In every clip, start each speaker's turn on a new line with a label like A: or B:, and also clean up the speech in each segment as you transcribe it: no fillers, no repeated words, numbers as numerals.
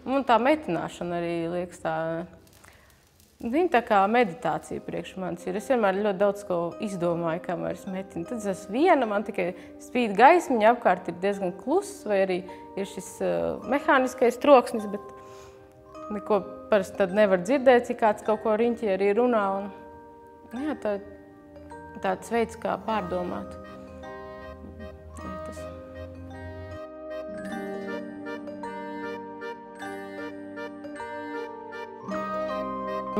A: Un tā metināšana arī liekas tā, viņa tā kā meditācija priekš manis ir. Es vienmēr ļoti daudz ko izdomāju, kamēr es metinu. Tad es esmu viena, man tikai spīd gaismiņa, apkārt ir diezgan kluss, vai arī ir šis mehāniskais troksnis, bet neko parasti tad nevar dzirdēt, cik kāds kaut ko riņķī arī runā. Un, jā, tāds veids, kā pārdomāt.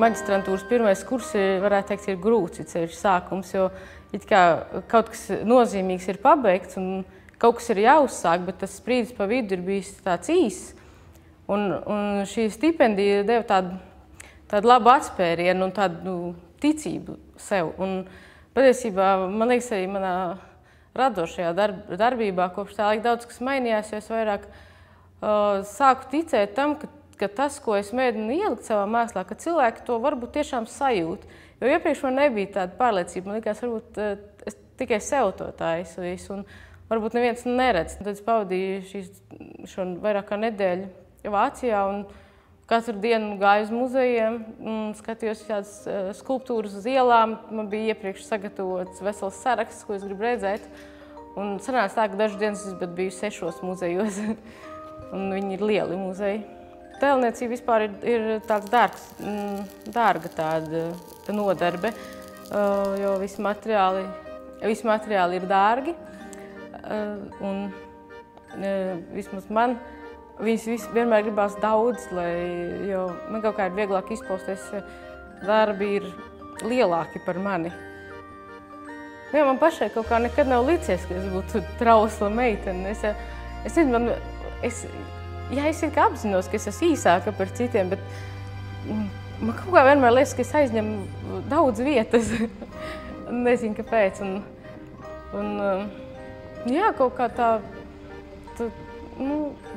A: Maģistrantūras pirmais kurs, varētu teikt, ir grūts, ir sākums, jo it kā kaut kas nozīmīgs ir pabeigts un kaut kas ir jāuzsāk, bet tas brīdis pa vidu ir bijis tāds īss. Un šī stipendija deva tādu labu atspērienu un tādu ticību sev. Un patiesībā, man liekas, arī manā radošajā darbībā kopš tā laika daudz kas mainījās, jo es vairāk sāku ticēt tam, ka tas, ko es mēģinu ielikt savā mākslā, ka cilvēki to varbūt tiešām sajūt. Jo iepriekš man nebija tāda pārliecība, man likās, varbūt es tikai sev to taisu visu, un varbūt neviens neredz. Tad es pavadīju šo vairāk kā nedēļu Vācijā, un katru dienu gāju uz muzejiem, skatījos tādas skulptūras uz ielām. Man bija iepriekš sagatavots vesels saraksts, ko es gribu redzēt. Un sanāca tā, ka dažas dienas es biju 6 muzejos, un viņi ir lieli muzeji. Tēlniecība vispār ir tāds dārga tāda nodarbe, jo visi materiāli ir dārgi. Un vismaz man viņas vienmēr gribās daudz, jo man kaut kā ir vieglāk izpausties, darbi ir lielāki par mani. Jā, man pašai kaut kā nekad nav licies, ka es būtu trausla meitene. Jā, es apzinos, ka es esmu īsāka par citiem, bet man kaut kā vienmēr liekas, ka es aizņemu daudz vietas. Nezinu, kāpēc. Jā, kaut kā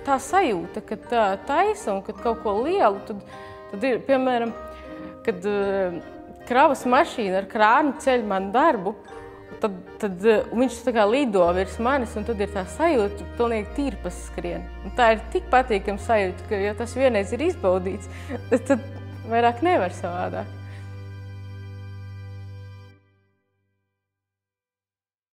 A: tā sajūta, ka tā taisa un kad kaut ko lielu, tad ir, piemēram, kad kravas mašīna ar krānu ceļ man darbu, tad viņš tā kā lido virs manis, un tad ir tā sajūta, pilnīgi tirpas skrien. Un tā ir tik patīkama sajūta, ka, ja tas vienreiz ir izbaudīts, tad vairāk nevar savādāk.